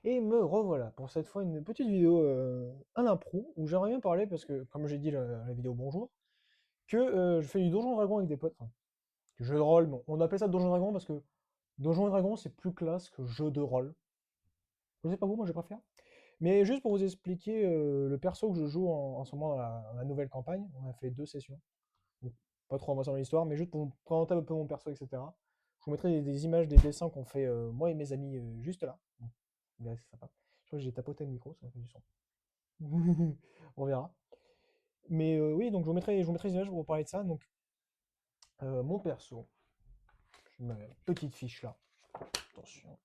Et me revoilà pour cette fois une petite vidéo, un impro, où j'aimerais bien parler parce que, comme j'ai dit la vidéo bonjour, que je fais du Donjon Dragon avec des potes, enfin, du jeu de rôle, bon, on appelle ça Donjon Dragon parce que Donjon Dragon c'est plus classe que jeu de rôle. Je sais pas vous, moi je préfère. Mais juste pour vous expliquer le perso que je joue en ce moment dans la nouvelle campagne, on a fait 2 sessions, donc pas trop avancer dans l'histoire, mais juste pour vous présenter un peu mon perso, etc. Je vous mettrai des images, des dessins qu'on fait moi et mes amis juste là. Bon, là, c'est sympa. Je crois que j'ai tapoté le micro, ça fait du son. On verra. Mais oui, donc je vous mettrai des images pour vous parler de ça. Donc, mon perso, j'ai ma petite fiche là. Attention.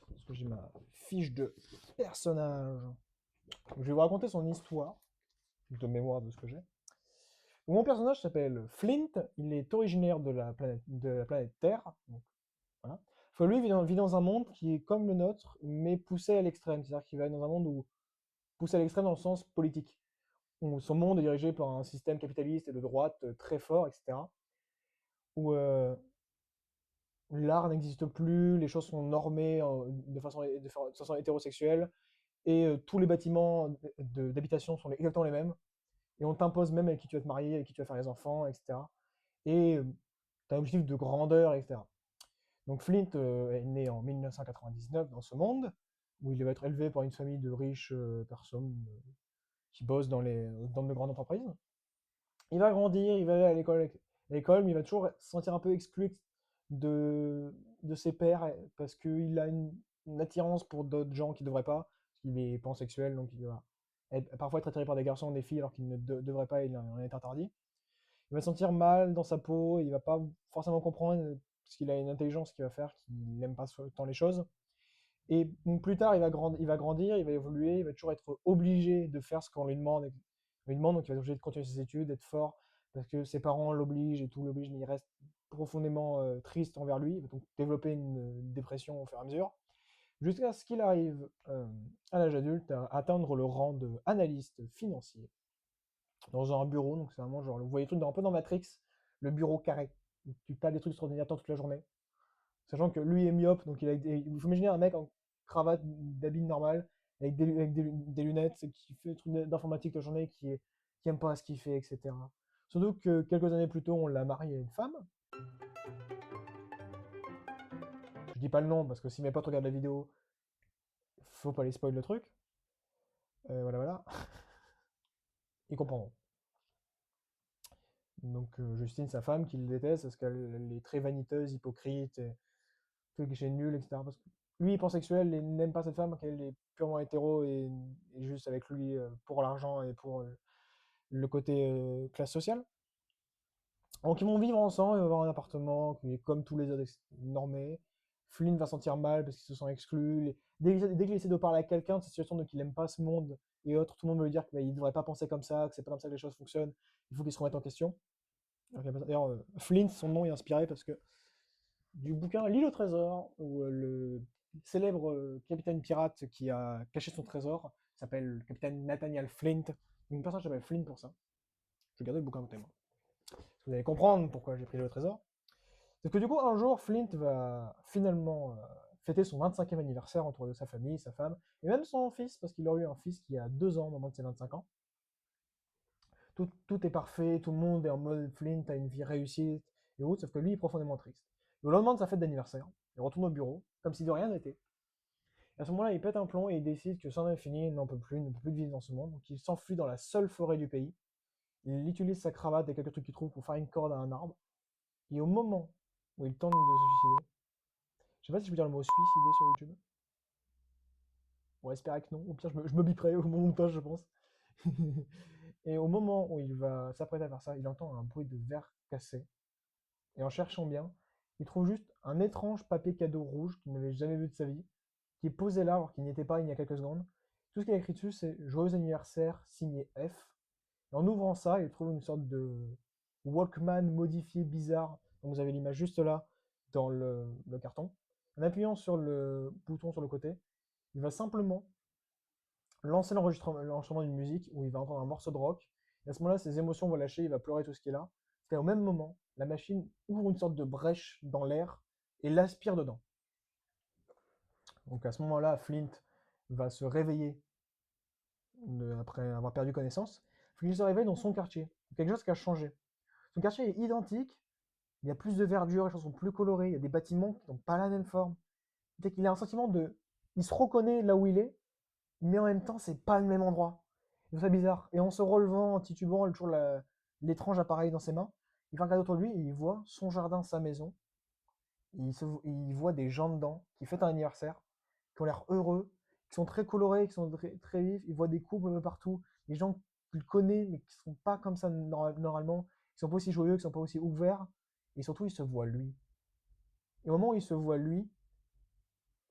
Parce que j'ai ma fiche de personnage. Donc, je vais vous raconter son histoire, de mémoire de ce que j'ai. Donc, mon personnage s'appelle Flint. Il est originaire de la planète Terre. Donc, voilà. Enfin, lui vit dans un monde qui est comme le nôtre, mais poussé à l'extrême. C'est-à-dire qu'il va dans un monde où poussé à l'extrême dans le sens politique. Où son monde est dirigé par un système capitaliste et de droite très fort, etc. Où l'art n'existe plus, les choses sont normées de façon hétérosexuelle, et tous les bâtiments d'habitation sont exactement les mêmes, et on t'impose même avec qui tu vas te marier, avec qui tu vas faire les enfants, etc. Et tu as un objectif de grandeur, etc. Donc Flint est né en 1999 dans ce monde, où il va être élevé par une famille de riches personnes qui bossent dans de grandes entreprises. Il va grandir, il va aller à l'école, mais il va toujours se sentir un peu exclu de ses pairs parce qu'il a une attirance pour d'autres gens qui ne devraient pas, parce qu'il est pansexuel, donc il va parfois être attiré par des garçons ou des filles alors qu'il ne devrait pas, il en est interdit. Il va se sentir mal dans sa peau, il va pas forcément comprendre parce qu'il a une intelligence qui va faire qu'il n'aime pas tant les choses. Et donc, plus tard, il va grandir, il va évoluer, il va toujours être obligé de faire ce qu'on lui demande. On lui demande, donc il va être obligé de continuer ses études, d'être fort, parce que ses parents l'obligent et tout l'oblige, mais il reste profondément triste envers lui. Il va donc développer une dépression au fur et à mesure, jusqu'à ce qu'il arrive à l'âge adulte à atteindre le rang d'analyste financier dans un bureau. Donc c'est vraiment genre, vous voyez le truc un peu dans Matrix, le bureau carré, où tu tapes des trucs sur ordinateur toute la journée. Sachant que lui est myope, donc il faut imaginer un mec en cravate d'habit normal, des lunettes, qui fait des trucs d'informatique toute la journée, qui aime pas ce qu'il fait, etc. Surtout que quelques années plus tôt, on l'a marié à une femme. Je dis pas le nom, parce que si mes potes regardent la vidéo, faut pas les spoil le truc. Voilà, voilà. Ils comprendront. Donc Justine, sa femme, qui le déteste, parce qu'elle est très vaniteuse, hypocrite, et truc que c'est nul, etc. Parce que lui, il est pansexuel et n'aime pas cette femme, qu'elle est purement hétéro et juste avec lui pour l'argent et pour le côté classe sociale. Donc ils vont vivre ensemble, ils vont avoir un appartement qui est comme tous les autres normés. Flynn va sentir mal parce qu'ils se sent exclus. Dès qu'il essaie de parler à quelqu'un de cette situation, donc il n'aime pas ce monde et autres, tout le monde veut lui dire qu'il ne devrait pas penser comme ça, que c'est pas comme ça que les choses fonctionnent. Il faut qu'il se remette en question. D'ailleurs, Flynn, son nom est inspiré parce que du bouquin L'île au trésor, où le célèbre capitaine pirate qui a caché son trésor s'appelle le capitaine Nathaniel Flint. Une personne s'appelle Flint pour ça. Je vais garder le bouquin côté moi. Vous allez comprendre pourquoi j'ai pris le trésor. C'est que du coup, un jour, Flint va finalement fêter son 25e anniversaire entre de sa famille, sa femme, et même son fils, parce qu'il aurait eu un fils qui a 2 ans au moment de ses 25 ans. Tout est parfait, tout le monde est en mode Flint a une vie réussie et autres, sauf que lui est profondément triste. Et au lendemain de sa fête d'anniversaire, il retourne au bureau, comme si de rien n'était. Et à ce moment-là, il pète un plomb et il décide que c'en est fini, il n'en peut plus, il ne peut plus vivre dans ce monde. Donc il s'enfuit dans la seule forêt du pays. Il utilise sa cravate et quelques trucs qu'il trouve pour faire une corde à un arbre. Et au moment où il tente de se suicider, je sais pas si je peux dire le mot suicider sur YouTube. On va espérer que non. Au pire, je me biperai au montage, je pense. Et au moment où il va s'apprêter à faire ça, il entend un bruit de verre cassé. Et en cherchant bien, il trouve juste un étrange papier cadeau rouge qu'il n'avait jamais vu de sa vie, qui est posé là alors qu'il n'y était pas il y a quelques secondes. Tout ce qu'il a écrit dessus, c'est Joyeux anniversaire, signé F. Et en ouvrant ça, il trouve une sorte de Walkman modifié bizarre. Donc vous avez l'image juste là, dans le carton. En appuyant sur le bouton sur le côté, il va simplement lancer l'enregistrement d'une musique où il va entendre un morceau de rock. Et à ce moment-là, ses émotions vont lâcher, il va pleurer tout ce qu'il a. Et au même moment, la machine ouvre une sorte de brèche dans l'air et l'aspire dedans. Donc à ce moment-là, Flint va se réveiller après avoir perdu connaissance. Flint se réveille dans son quartier. Quelque chose qui a changé. Son quartier est identique, il y a plus de verdure, les choses sont plus colorées, il y a des bâtiments qui n'ont pas la même forme. Dès qu'il a un sentiment de... Il se reconnaît là où il est, mais en même temps, c'est pas le même endroit. C'est bizarre. Et en se relevant, en titubant, toujours l'étrange appareil dans ses mains, il va regarder autour de lui et il voit son jardin, sa maison. Il voit des gens dedans qui fêtent un anniversaire, qui ont l'air heureux, qui sont très colorés, qui sont très vifs. Il voit des couples un peu partout, des gens qu'il connaît, mais qui ne sont pas comme ça normalement, qui sont pas aussi joyeux, qui sont pas aussi ouverts. Et surtout, il se voit lui. Et au moment où il se voit lui,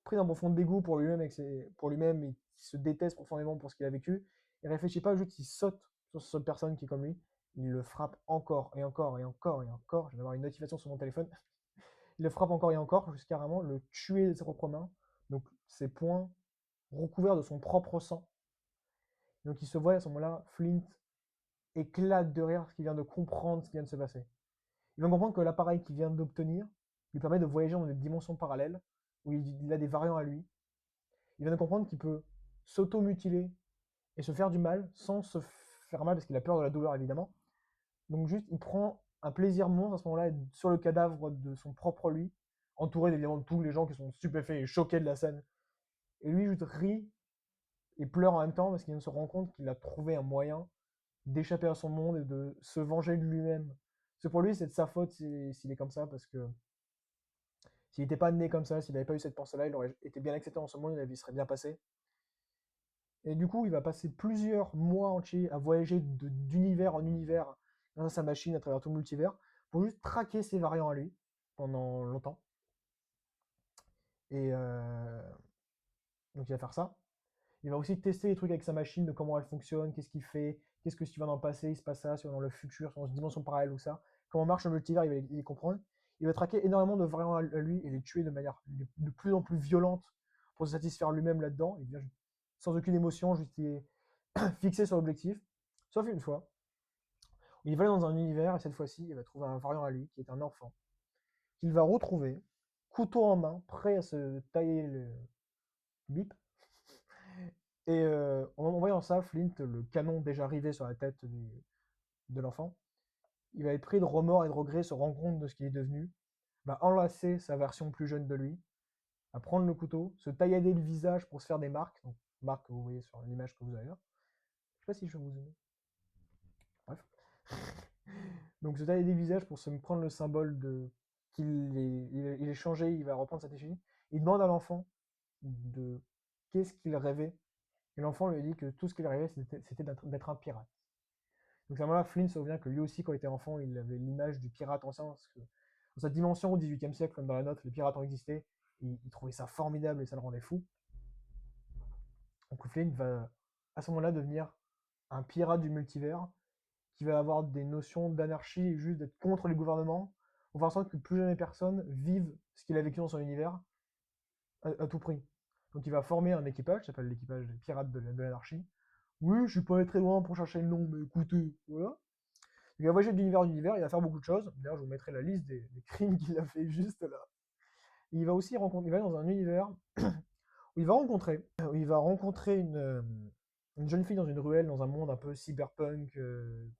pris d'un profond dégoût pour lui-même et qui se déteste profondément pour ce qu'il a vécu, il réfléchit pas, juste il saute sur cette personne qui est comme lui, il le frappe encore et encore et encore et encore. Je viens d'avoir une notification sur mon téléphone. Il le frappe encore et encore jusqu'à vraiment le tuer de ses propres mains. Donc ses poings recouverts de son propre sang. Donc il se voit à ce moment-là, Flint éclate de rire parce qu'il vient de comprendre ce qui vient de se passer. Il vient de comprendre que l'appareil qu'il vient d'obtenir lui permet de voyager dans des dimensions parallèles où il a des variants à lui. Il vient de comprendre qu'il peut s'auto-mutiler et se faire du mal sans se faire mal parce qu'il a peur de la douleur évidemment. Donc juste il prend un plaisir monstre à ce moment-là sur le cadavre de son propre lui, entouré évidemment de tous les gens qui sont stupéfaits et choqués de la scène. Et lui juste rit et pleure en même temps parce qu'il vient de se rendre compte qu'il a trouvé un moyen d'échapper à son monde et de se venger de lui-même. Parce que pour lui c'est de sa faute s'il est comme ça parce que s'il n'était pas né comme ça, s'il n'avait pas eu cette pensée-là, il aurait été bien accepté dans ce monde et la vie serait bien passée. Et du coup, il va passer plusieurs mois entiers à voyager d'univers en univers grâce à sa machine à travers tout le multivers pour juste traquer ses variants à lui pendant longtemps. Et donc il va faire ça. Il va aussi tester les trucs avec sa machine, de comment elle fonctionne, qu'est-ce qu'il fait, qu'est-ce que si tu vas dans le passé, il se passe ça, si tu vas dans le futur, dans une dimension parallèle ou ça. Comment marche le multivers, il va les comprendre. Il va traquer énormément de variants à lui et les tuer de manière de plus en plus violente pour se satisfaire lui-même là-dedans. Il vient sans aucune émotion, juste il est fixé sur l'objectif. Sauf une fois, il va aller dans un univers et cette fois-ci, il va trouver un variant à lui qui est un enfant, qu'il va retrouver, couteau en main, prêt à se tailler le bip. Et en voyant ça, Flint, le canon déjà arrivé sur la tête de l'enfant, il va être pris de remords et de regrets, se rendre compte de ce qu'il est devenu, va enlacer sa version plus jeune de lui, va prendre le couteau, se taillader le visage pour se faire des marques, donc marques que vous voyez sur l'image que vous avez là. Je sais pas si je vais vous zoomer. Bref. Donc se tailler le visage pour se prendre le symbole de il est changé, il va reprendre sa technique. Il demande à l'enfant de qu'est-ce qu'il rêvait. Et l'enfant lui dit que tout ce qu'il rêvait, c'était d'être un pirate. Donc à ce moment-là, Flynn se souvient que lui aussi, quand il était enfant, il avait l'image du pirate ancien, parce que dans cette dimension au XVIIIe siècle, comme dans la note, les pirates ont existé, et il trouvait ça formidable et ça le rendait fou. Donc Flynn va à ce moment-là devenir un pirate du multivers, qui va avoir des notions d'anarchie et juste d'être contre les gouvernements, pour faire en sorte que plus jamais personne vive ce qu'il a vécu dans son univers à tout prix. Donc il va former un équipage, qui s'appelle l'équipage des pirates de l'anarchie. Oui, je suis pas allé très loin pour chercher le nom, mais écoutez, voilà. Il va voyager d'univers en univers, il va faire beaucoup de choses. D'ailleurs, je vous mettrai la liste des crimes qu'il a fait juste là. Il va aussi rencontrer, il va dans un univers où il va rencontrer une jeune fille dans une ruelle, dans un monde un peu cyberpunk,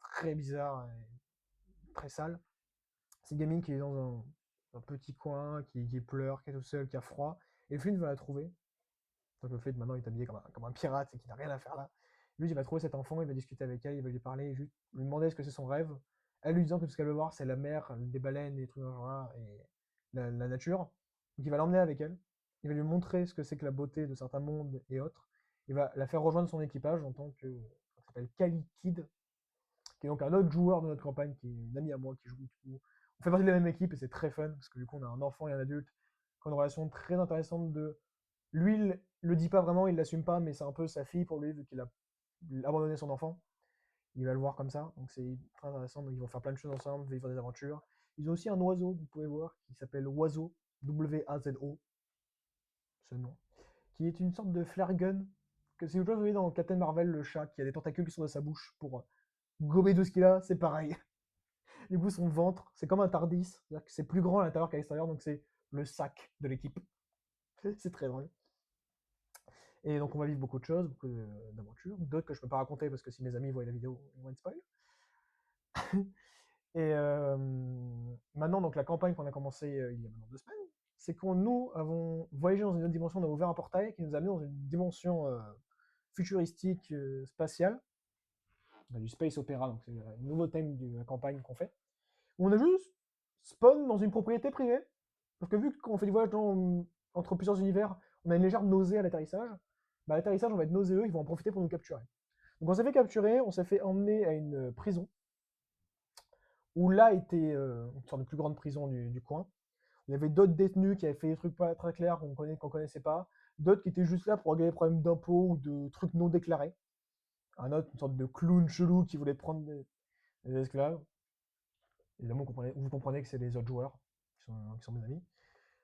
très bizarre et très sale. C'est une gamine qui est dans un petit coin, qui pleure, qui est tout seul, qui a froid. Et Flynn va la trouver. Donc le fait maintenant il est habillé comme un pirate et qu'il n'a rien à faire là. Lui, il va trouver cet enfant, il va discuter avec elle, il va lui parler, juste lui demander ce que c'est son rêve. Elle lui disant que tout ce qu'elle veut voir, c'est la mer, des baleines, des trucs dans ce genre-là, et la nature. Donc il va l'emmener avec elle. Il va lui montrer ce que c'est que la beauté de certains mondes et autres. Il va la faire rejoindre son équipage en tant que. Ça s'appelle Kali Kid, qui est donc un autre joueur de notre campagne, qui est une amie à moi qui joue. On fait partie de la même équipe et c'est très fun, parce que du coup, on a un enfant et un adulte qui ont une relation très intéressante de. Lui, il le dit pas vraiment, il l'assume pas, mais c'est un peu sa fille pour lui, vu qu'il a abandonné son enfant. Il va le voir comme ça, donc c'est très intéressant. Donc ils vont faire plein de choses ensemble, vivre des aventures. Ils ont aussi un oiseau, vous pouvez voir, qui s'appelle Oiseau, W-A-Z-O, ce nom, qui est une sorte de flare gun. Que si vous voyez dans Captain Marvel, le chat qui a des tentacules qui sont dans sa bouche pour gober tout ce qu'il a, c'est pareil. Du coup, son ventre, c'est comme un Tardis, c'est-à-dire que c'est plus grand à l'intérieur qu'à l'extérieur, donc c'est le sac de l'équipe. C'est très drôle. Et donc on va vivre beaucoup de choses, beaucoup d'aventures, d'autres que je peux pas raconter parce que si mes amis voient la vidéo, ils vont être spoil. Et maintenant, donc la campagne qu'on a commencé il y a maintenant 2 semaines, c'est qu'on nous avons voyagé dans une autre dimension, on a ouvert un portail qui nous a amené dans une dimension futuristique spatiale. On a du space opéra, donc c'est le nouveau thème de la campagne qu'on fait. On a juste spawn dans une propriété privée. Parce que vu qu'on fait du voyage entre plusieurs univers, on a une légère nausée à l'atterrissage. Bah, à l'atterrissage, on va être nauséeux, ils vont en profiter pour nous capturer. Donc on s'est fait capturer, on s'est fait emmener à une prison, où là était une sorte de plus grande prison du coin. Il y avait d'autres détenus qui avaient fait des trucs pas très clairs qu'on connaissait pas, d'autres qui étaient juste là pour régler les problèmes d'impôts ou de trucs non déclarés. Un autre, une sorte de clown chelou qui voulait prendre des esclaves. Évidemment, vous comprenez que c'est les autres joueurs qui sont mes amis.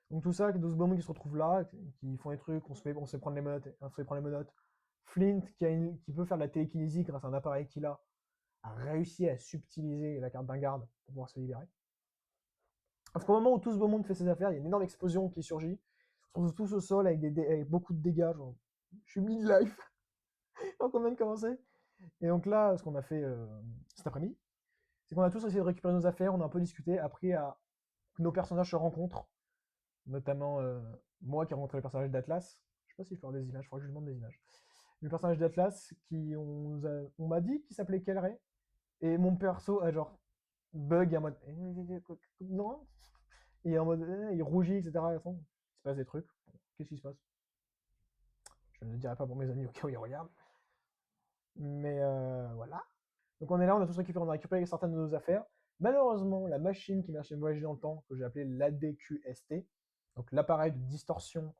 Donc tout ça, 12 bonhommes qui se retrouvent là, qui font des trucs, on se fait prendre les menottes. Flint, qui peut faire de la télékinésie grâce à un appareil qu'il a réussi à subtiliser la carte d'un garde pour pouvoir se libérer. Parce qu'au moment où tout ce beau monde fait ses affaires, il y a une énorme explosion qui surgit. On se retrouve tous au sol avec beaucoup de dégâts. Genre, je suis mid-life. Donc on vient de commencer. Et donc là, ce qu'on a fait cet après-midi, c'est qu'on a tous essayé de récupérer nos affaires, on a un peu discuté, appris à que nos personnages se rencontrent, notamment moi qui ai rencontré le personnage d'Atlas. Je sais pas si je peux avoir des images, il faudrait que je lui demande des images. Le personnage d'Atlas, on m'a dit qu'il s'appelait Kelray, et mon perso a genre bug en mode non, et en mode il rougit, etc. Il se passe des trucs. Qu'est-ce qui se passe? Je ne le dirai pas pour mes amis au cas où ils regardent. Mais voilà. Donc on est là, on a tous récupéré, on a récupéré certaines de nos affaires. Malheureusement, la machine qui m'a fait voyager dans le temps, que j'ai appelée l'ADQST, donc l'appareil de distorsion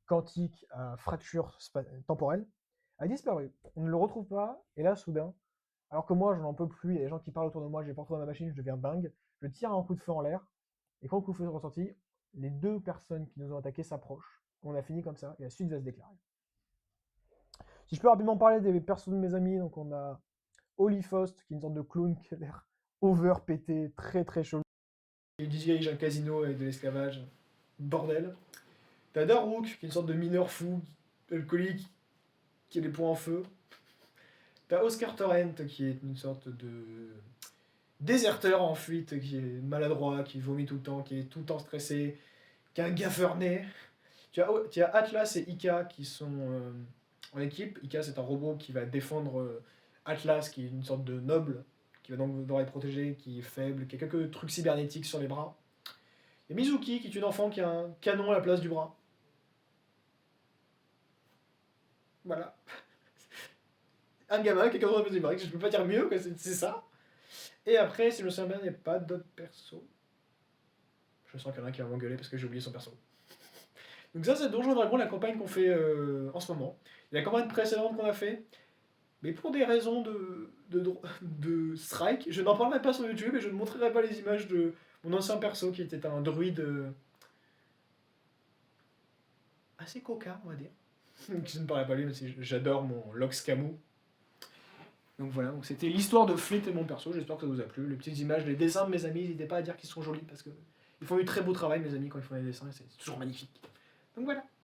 quantique à fracture temporelle, a disparu. On ne le retrouve pas, et là, soudain, alors que moi, je n'en peux plus, il y a des gens qui parlent autour de moi, j'ai pas retrouvé ma machine, je deviens dingue, je tire un coup de feu en l'air, et quand le coup de feu est ressorti, les deux personnes qui nous ont attaqués s'approchent. On a fini comme ça, et la suite va se déclarer. Si je peux rapidement parler des personnes de mes amis, donc on a Holly Faust, qui est une sorte de clown qui a l'air over pété, très très chelou. Il dirige un casino avec de l'esclavage. Bordel. T'as Daruk, qui est une sorte de mineur fou, alcoolique, qui a des poings en feu. T'as Oscar Torrent, qui est une sorte de déserteur en fuite, qui est maladroit, qui vomit tout le temps, qui est tout le temps stressé, qui a un gaffeur né. Tu as Atlas et Ika qui sont en équipe. Ika, c'est un robot qui va défendre Atlas, qui est une sorte de noble, qui va donc devoir les protéger, qui est faible, qui a quelques trucs cybernétiques sur les bras. Il y a Mizuki, qui est une enfant qui a un canon à la place du bras. Voilà. Un gamin qui a 80 du bras, je peux pas dire mieux, c'est ça. Et après, si je me souviens bien, il n'y a pas d'autres persos. Je sens qu'il y en a qui va m'engueuler parce que j'ai oublié son perso. Donc ça, c'est Donjons & Dragons, la campagne qu'on fait en ce moment. Et la campagne précédente qu'on a fait, mais pour des raisons de strike, je n'en parlerai pas sur YouTube et je ne montrerai pas les images de mon ancien perso qui était un druide assez coquin, on va dire. Je ne parlerai pas lui, mais j'adore mon Lox Camus. Donc voilà, donc c'était l'histoire de Flint et mon perso, j'espère que ça vous a plu. Les petites images, les dessins de mes amis, n'hésitez pas à dire qu'ils sont jolis parce que ils font du très beau travail, mes amis, quand ils font les dessins, c'est toujours magnifique. Donc voilà.